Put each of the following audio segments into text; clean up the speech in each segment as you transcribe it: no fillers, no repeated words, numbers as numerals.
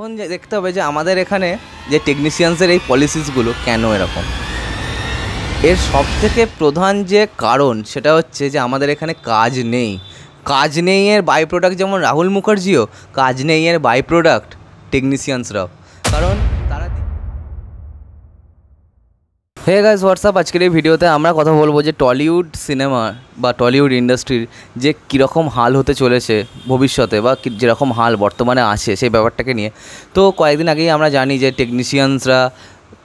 এখন যে দেখতে হবে যে আমাদের এখানে যে টেকনিশিয়ানসের এই পলিসিসগুলো কেন এরকম, এর সবথেকে প্রধান যে কারণ সেটা হচ্ছে যে আমাদের এখানে কাজ নেই এর বাই প্রোডাক্ট, যেমন রাহুল মুখার্জিও কাজ নেই এর বাই প্রোডাক্ট টেকনিশিয়ানসরাও। কারণ তারা হে গাইস হোয়াটসঅ্যাপ, আজকের এই ভিডিওতে আমরা কথা বলবো যে টলিউড সিনেমা বা টলিউড ইন্ডাস্ট্রির যে কীরকম হাল হতে চলেছে ভবিষ্যতে, বা যেরকম হাল বর্তমানে আছে সেই ব্যাপারটাকে নিয়ে। তো কয়েকদিন আগেই আমরা জানি যে টেকনিশিয়ানসরা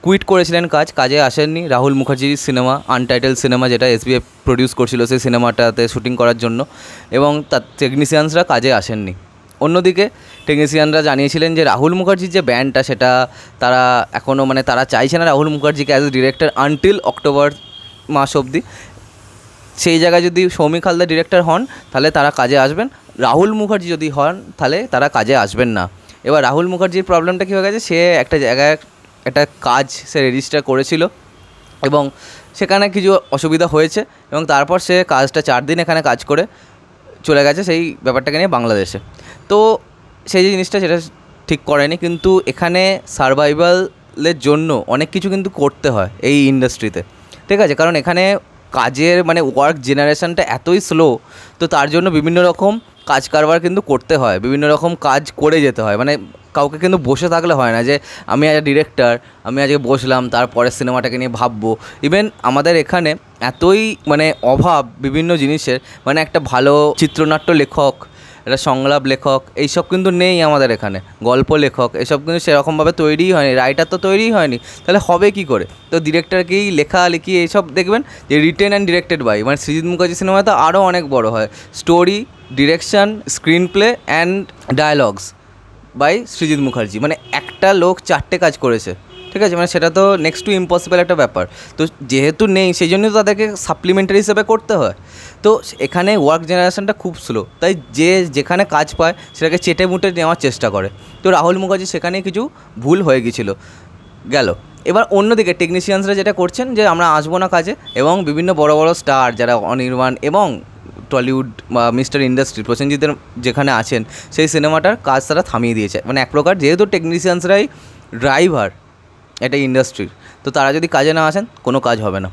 কুইট করেছিলেন, কাজে আসেননি। রাহুল মুখার্জির সিনেমা আনটাইটেল সিনেমা, যেটা এসবিএফ প্রডিউস করছিল, সেই সিনেমাটাতে শুটিং করার জন্য, এবং তার টেকনিশিয়ানসরা কাজে আসেননি। অন্যদিকে টেকনিশিয়ানরা জানিয়েছিলেন যে রাহুল মুখার্জির যে ব্যান্ডটা, সেটা তারা এখনও তারা চাইছে না রাহুল মুখার্জিকে as a director until October মাস অবধি। সেই জায়গায় যদি সৌমিক হালদার ডিরেক্টর হন তাহলে তারা কাজে আসবেন, রাহুল মুখার্জি যদি হন তাহলে তারা কাজে আসবেন না। এবার রাহুল মুখার্জির প্রবলেমটা কী হয়ে গেছে, সে একটা জায়গায় একটা কাজ সে রেজিস্টার করেছিল এবং সেখানে কিছু অসুবিধা হয়েছে, এবং তারপর সে কাজটা 4 দিন এখানে কাজ করে চলে গেছে সেই ব্যাপারটাকে নিয়ে বাংলাদেশে। তো সেই যে জিনিসটা সেটা ঠিক করেনি, কিন্তু এখানে সারভাইভালের জন্য অনেক কিছু কিন্তু করতে হয় এই ইন্ডাস্ট্রিতে, ঠিক আছে। কারণ এখানে কাজের ওয়ার্ক জেনারেশনটা এতই স্লো, তো তার জন্য বিভিন্ন রকম কাজ কারবার কিন্তু করতে হয়, বিভিন্ন রকম কাজ করে যেতে হয়। কাউকে কিন্তু বসে থাকলে হয় না যে আমি আজ ডিরেক্টর, আমি আজকে বসলাম তারপরে সিনেমাটাকে নিয়ে ভাববো। ইভেন আমাদের এখানে এতই অভাব বিভিন্ন জিনিসের, একটা ভালো চিত্রনাট্য লেখক, একটা সংলাপ লেখক, এইসব কিন্তু নেই আমাদের এখানে। গল্প লেখক এসব কিন্তু সেরকমভাবে তৈরিই হয়নি, রাইটার তো তৈরিই হয়নি, তাহলে হবে কী করে? তো ডিরেক্টরকেই লেখালেখি এইসব দেখবেন যে written and directed by, Srijit Mukherji cinema তো আরও অনেক বড় হয়, story, direction, screenplay and dialogues by Srijit Mukherji. একটা লোক 4টে কাজ করেছে, ঠিক আছে। সেটা তো নেক্সট টু ইম্পসিবল একটা ব্যাপার। তো যেহেতু নেই সেই জন্যই তো তাদেরকে সাপ্লিমেন্টারি হিসেবে করতে হয়। তো এখানে ওয়ার্ক জেনারেশনটা খুব স্লো, তাই যে যেখানে কাজ পায় সেটাকে চেটে মুটে নেওয়ার চেষ্টা করে। তো রাহুল মুখার্জি সেখানে কিছু ভুল হয়ে গেল। এবার অন্যদিকে টেকনিশিয়ানসরা যেটা করছেন যে আমরা আসবো না কাজে, এবং বিভিন্ন বড় বড় স্টার যারা অনির্বাণ এবং টলিউড বা মিস্টার ইন্ডাস্ট্রি প্রসেনজিতের যেখানে আছেন, সেই সিনেমাটার কাজ তারা থামিয়ে দিয়েছে। এক প্রকার যেহেতু টেকনিশিয়ানসরাই ড্রাইভার একটা ইন্ডাস্ট্রির, তো তারা যদি কাজে না আসেন কোনো কাজ হবে না।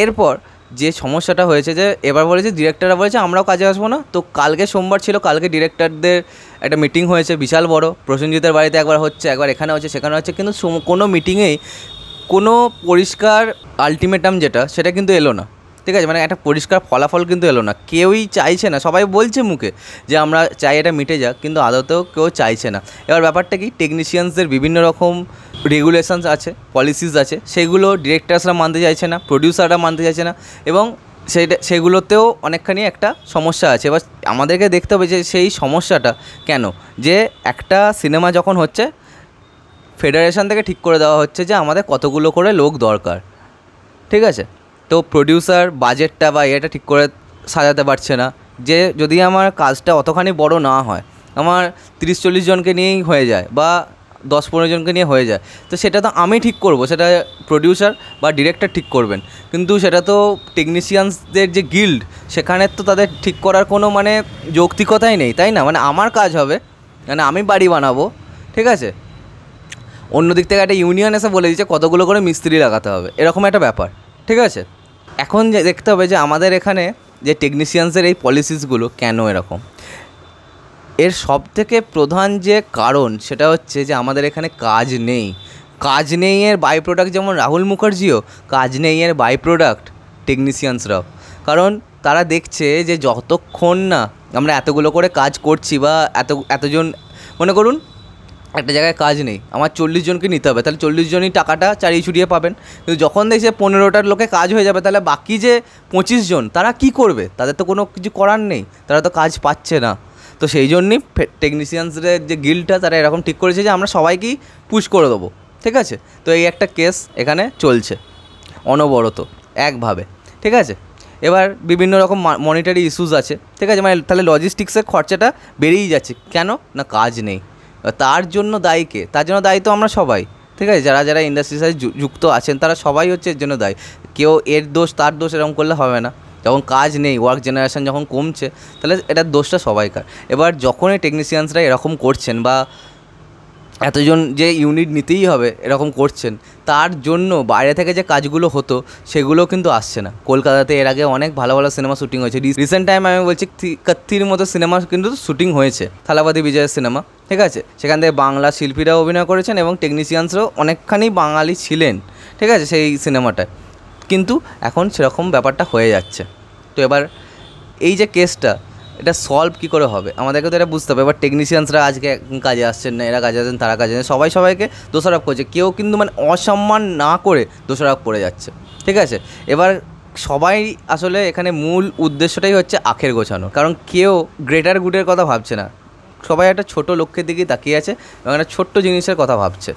এরপর যে সমস্যাটা হয়েছে যে এবার বলেছে ডিরেক্টররা বলেছে আমরাও কাজে আসবো না। তো কালকে সোমবার ছিল, কালকে ডিরেক্টরদের একটা মিটিং হয়েছে বিশাল বড়, প্রসেনজিতের বাড়িতে একবার হচ্ছে, একবার এখানে হচ্ছে, সেখানে হচ্ছে, কিন্তু কোনো মিটিংয়েই কোনো পরিষ্কার আলটিমেটাম যেটা সেটা কিন্তু এলো না, ঠিক আছে। একটা পরিষ্কার ফলাফল কিন্তু এলো না, কেউই চাইছে না। সবাই বলছে মুখে যে আমরা চাই এটা মিটে যাক, কিন্তু আদতেও কেউ চাইছে না। এবার ব্যাপারটা কি, টেকনিশিয়ানসদের বিভিন্ন রকম রেগুলেশনস আছে, পলিসিস আছে, সেগুলো ডিরেক্টরসরা মানতে চাইছে না, প্রডিউসাররা মানতে চাইছে না, এবং সেগুলোতেও অনেকখানি একটা সমস্যা আছে। এবার আমাদেরকে দেখতে হবে যে সেই সমস্যাটা কেন, যে একটা সিনেমা যখন হচ্ছে ফেডারেশন থেকে ঠিক করে দেওয়া হচ্ছে যে আমাদের কতগুলো করে লোক দরকার, ঠিক আছে। তো প্রডিউসার বাজেটটা বা এটা ঠিক করে সাজাতে পারছে না, যে যদি আমার কাজটা অতখানি বড় না হয়, আমার 30-40 জনকে নিয়েই হয়ে যায় বা 10-15 জনকে নিয়ে হয়ে যায়, তো সেটা তো আমি ঠিক করব, সেটা প্রডিউসার বা ডিরেক্টর ঠিক করবেন। কিন্তু সেটা তো টেকনিশিয়ানসদের যে গিল্ড, সেখানে তো তাদের ঠিক করার কোনো যৌক্তিকতাই নেই, তাই না? আমার কাজ হবে, আমি বাড়ি বানাবো, ঠিক আছে, অন্যদিক থেকে একটা ইউনিয়ন এসে বলে দিচ্ছে কতগুলো করে মিস্ত্রি লাগাতে হবে, এরকম একটা ব্যাপার, ঠিক আছে। এখন যে দেখতে হবে যে আমাদের এখানে যে টেকনিশিয়ানসের এই পলিসিসগুলো কেন এরকম, এর সবথেকে প্রধান যে কারণ সেটা হচ্ছে যে আমাদের এখানে কাজ নেই এর বাই প্রোডাক্ট, যেমন রাহুল মুখার্জিও কাজ নেই এর বাই প্রোডাক্ট টেকনিশিয়ানসরাও। কারণ তারা দেখছে যে যতক্ষণ না আমরা এতগুলো করে কাজ করছি বা এতজন, মনে করুন একটা জায়গায় কাজ নেই, আমার 40 জনকে নিতে হবে, তাহলে 40 জনই টাকাটা চাড়িয়ে ছুড়িয়ে পাবেন। কিন্তু যখন দেখছে 15টার লোকে কাজ হয়ে যাবে, তাহলে বাকি যে 25 জন তারা কি করবে? তাদের তো কোনো কিছু করার নেই, তারা তো কাজ পাচ্ছে না। তো সেই জন্যই টেকনিশিয়ানসদের যে গিল্ডটা তারা এরকম ঠিক করেছে যে আমরা সবাইকেই পুশ করে দেবো, ঠিক আছে। তো এই একটা কেস এখানে চলছে অনবরত একভাবে, ঠিক আছে। এবার বিভিন্ন রকম মনিটারি ইস্যুস আছে, ঠিক আছে। তাহলে লজিস্টিক্সের খরচাটা বেড়েই যাচ্ছে, কেন না কাজ নেই। তার জন্য দায়ী কে? তার জন্য দায়ী তো আমরা সবাই, ঠিক আছে। যারা ইন্ডাস্ট্রির সাথে যুক্ত আছেন তারা সবাই হচ্ছে এর জন্য দায়ী। কেউ এর দোষ তার দোষ এরকম করলে হবে না। যখন কাজ নেই, ওয়ার্ক জেনারেশন যখন কমছে, তাহলে এটার দোষটা সবাইকার। এবার যখনই টেকনিশিয়ানসরা এরকম করছেন বা এতজন যে ইউনিট নিতেই হবে এরকম করছেন, তার জন্য বাইরে থেকে যে কাজগুলো হতো সেগুলো কিন্তু আসছে না। কলকাতাতে এর আগে অনেক ভালো ভালো সিনেমা শ্যুটিং হয়েছে। রিসেন্ট টাইম আমি বলছি কাত্তির মতো সিনেমা কিন্তু শ্যুটিং হয়েছে, থালাপতি বিজয়ের সিনেমা, ঠিক আছে। সেখান থেকে বাংলা শিল্পীরাও অভিনয় করেছেন এবং টেকনিশিয়ানসরাও অনেকখানি বাঙালি ছিলেন, ঠিক আছে, সেই সিনেমাটায়। কিন্তু এখন সেরকম ব্যাপারটা হয়ে যাচ্ছে। তো এবার এই যে কেসটা, এটা সলভ কী করে হবে আমাদেরকে তো এটা বুঝতে হবে। এবার টেকনিশিয়ানসরা আজকে কাজে আসছেন না, এরা কাজে আসছেন, তারা কাজে আসছেন, সবাই সবাইকে দোষারোপ করছে। কেউ কিন্তু মানে অসম্মান না করে দোষারোপ করে যাচ্ছে, ঠিক আছে। এবার সবাই আসলে এখানে মূল উদ্দেশ্যটাই হচ্ছে আখের গোছানো, কারণ কেউ গ্রেটার গুডের কথা ভাবছে না। সবাই একটা ছোটো লক্ষ্যের দিকেই তাকিয়ে আছে এবং একটা ছোট্ট জিনিসের কথা ভাবছে।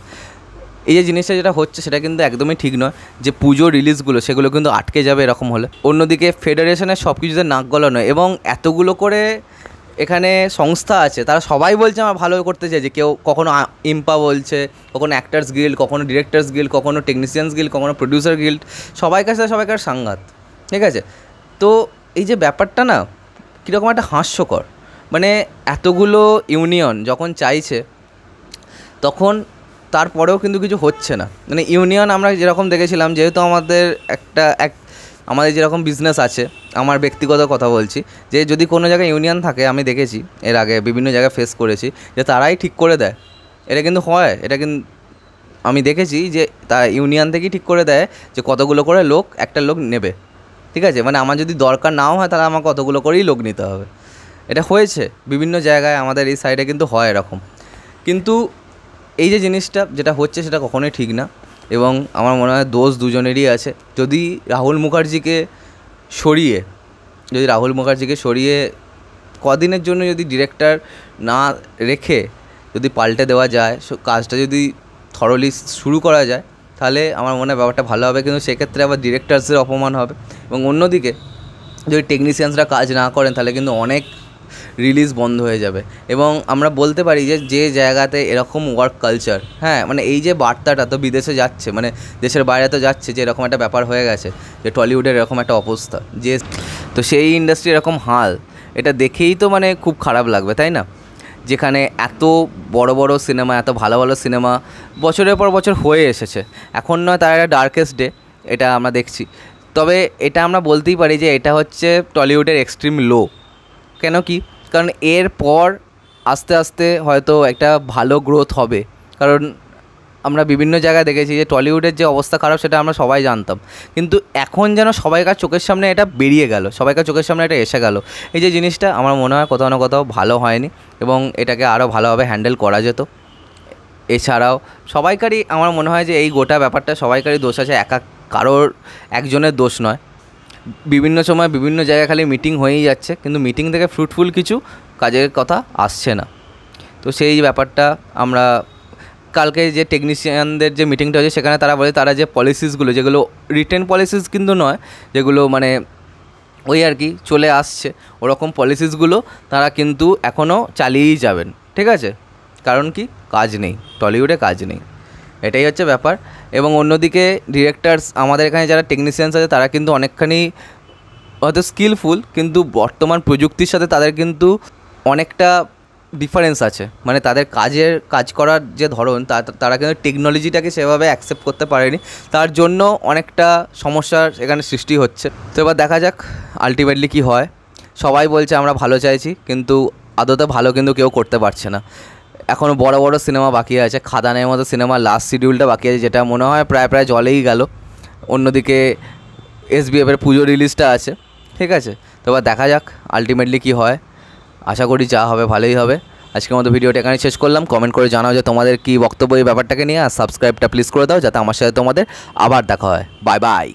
এই যে জিনিসটা যেটা হচ্ছে সেটা কিন্তু একদমই ঠিক নয়, যে পুজো রিলিজগুলো সেগুলো কিন্তু আটকে যাবে এরকম হলে। অন্যদিকে ফেডারেশনের সব কিছুতে নাক গলানো এবং এতগুলো করে এখানে সংস্থা আছে, তারা সবাই বলছে আমরা ভালো করতে চাই। যে কেউ কখনো ইম্পা বলছে, কখনো অ্যাক্টার্স গিল্ড, কখনো ডিরেক্টর্স গিল্ড, কখনো টেকনিশিয়ানস গিল্ড, কখনো প্রডিউসার গিল্ড, সবাইকার সাংঘাত, ঠিক আছে। তো এই যে ব্যাপারটা না কীরকম একটা হাস্যকর, মানে এতগুলো ইউনিয়ন যখন চাইছে তখন তারপরেও কিন্তু কিছু হচ্ছে না। মানে ইউনিয়ন আমরা যেরকম দেখেছিলাম, যেহেতু আমাদের যেরকম বিজনেস আছে, আমার ব্যক্তিগত কথা বলছি, যে যদি কোনো জায়গায় ইউনিয়ন থাকে, আমি দেখেছি এর আগে বিভিন্ন জায়গায় ফেস করেছি যে তারাই ঠিক করে দেয়। এটা কিন্তু হয়, এটা কিন্তু আমি দেখেছি যে তা ইউনিয়ন থেকেই ঠিক করে দেয় যে কতগুলো করে লোক একটা লোক নেবে, ঠিক আছে। মানে আমার যদি দরকার নাও হয় তাহলে আমার কতগুলো করেই লোক নিতে হবে। এটা হয়েছে বিভিন্ন জায়গায়, আমাদের এই সাইডে কিন্তু হয় এরকম। কিন্তু এই যে জিনিসটা যেটা হচ্ছে সেটা কখনোই ঠিক না এবং আমার মনে হয় দোষ দুজনেরই আছে। যদি রাহুল মুখার্জিকে সরিয়ে কদিনের জন্য যদি ডিরেক্টর না রেখে যদি পাল্টে দেওয়া যায়, কাজটা যদি থরলি শুরু করা যায়, তাহলে আমার মনে হয় ব্যাপারটা ভালো হবে। কিন্তু সেক্ষেত্রে আবার ডিরেক্টরসের অপমান হবে এবং অন্যদিকে যদি টেকনিশিয়ানসরা কাজ না করেন তাহলে কিন্তু অনেক রিলিজ বন্ধ হয়ে যাবে। এবং আমরা বলতে পারি যে জায়গাতে এরকম ওয়ার্ক কালচার, হ্যাঁ, মানে এই যে বার্তাটা তো বিদেশে যাচ্ছে, মানে দেশের বাইরে তো যাচ্ছে যে এরকম একটা ব্যাপার হয়ে গেছে, যে টলিউডের এরকম একটা অবস্থা, যে তো সেই ইন্ডাস্ট্রি এরকম হাল, এটা দেখেই তো মানে খুব খারাপ লাগবে, তাই না। যেখানে এত বড় বড় সিনেমা, এত ভালো ভালো সিনেমা বছরের পর বছর হয়ে এসেছে, এখন নয় তার একটা ডার্কেস্ট ডে এটা আমরা দেখছি। তবে এটা আমরা বলতেই পারি যে এটা হচ্ছে টলিউডের এক্সট্রিম লো। কেন কি? কারণ এরপর আস্তে আস্তে হয়তো একটা ভালো গ্রোথ হবে। কারণ আমরা বিভিন্ন জায়গায় দেখেছি যে টলিউডের যে অবস্থা খারাপ সেটা আমরা সবাই জানতাম, কিন্তু এখন যেন সবাইকার চোখের সামনে এটা বেরিয়ে গেল, সবাইকার চোখের সামনে এটা এসে গেল। এই যে জিনিসটা আমার মনে হয় কোথাও না কোথাও ভালো হয়নি এবং এটাকে আরও ভালোভাবে হ্যান্ডেল করা যেত। এছাড়াও সবাইকারই আমার মনে হয় যে এই গোটা ব্যাপারটা সবাইকারই দোষ আছে, কারোর একজনের দোষ নয়। বিভিন্ন সময় বিভিন্ন জায়গায় খালি মিটিং হয়েই যাচ্ছে, কিন্তু মিটিং থেকে ফ্রুটফুল কিছু কাজের কথা আসছে না। তো সেই ব্যাপারটা আমরা কালকে যে টেকনিশিয়ানদের যে মিটিংটা হয়েছে সেখানে তারা বলে তারা যে পলিসিসগুলো, যেগুলো রিটেন পলিসিস কিন্তু নয়, যেগুলো মানে ওই আর কি চলে আসছে, ওরকম পলিসিসগুলো তারা কিন্তু এখনও চালিয়েই যাবেন, ঠিক আছে। কারণ কি? কাজ নেই, টলিউডে কাজ নেই, এটাই হচ্ছে ব্যাপার। এবং অন্যদিকে ডিরেক্টরস, আমাদের এখানে যারা টেকনিশিয়ানস আছে তারা কিন্তু অনেকখানি হয়তো স্কিলফুল, কিন্তু বর্তমান প্রযুক্তির সাথে তাদের কিন্তু অনেকটা ডিফারেন্স আছে। মানে তাদের কাজ করার যে ধরন, তারা কিন্তু টেকনোলজিটাকে সেভাবে অ্যাকসেপ্ট করতে পারেনি, তার জন্য অনেকটা সমস্যার এখানে সৃষ্টি হচ্ছে। তো এবার দেখা যাক আলটিমেটলি কী হয়। সবাই বলছে আমরা ভালো চাইছি, কিন্তু আদতে ভালো কিন্তু কেউ করতে পারছে না। এখনও বড় বড় সিনেমা বাকি আছে, খাদানের মতো সিনেমা লাস্ট শিডিউলটা বাকি আছে, যেটা মনে হয় প্রায় জলেই গেল। অন্যদিকে SBF-এর পুজো রিলিজটা আছে, ঠিক আছে। তো এবার দেখা যাক আলটিমেটলি কী হয়। আশা করি যা হবে ভালোই হবে। আজকের মতো ভিডিওটা এখানে শেষ করলাম। কমেন্ট করে জানাও যে তোমাদের কী বক্তব্য এই ব্যাপারটাকে নিয়ে, আর সাবস্ক্রাইবটা প্লিজ করে দাও যাতে আমার সাথে তোমাদের আবার দেখা হয়। Bye bye.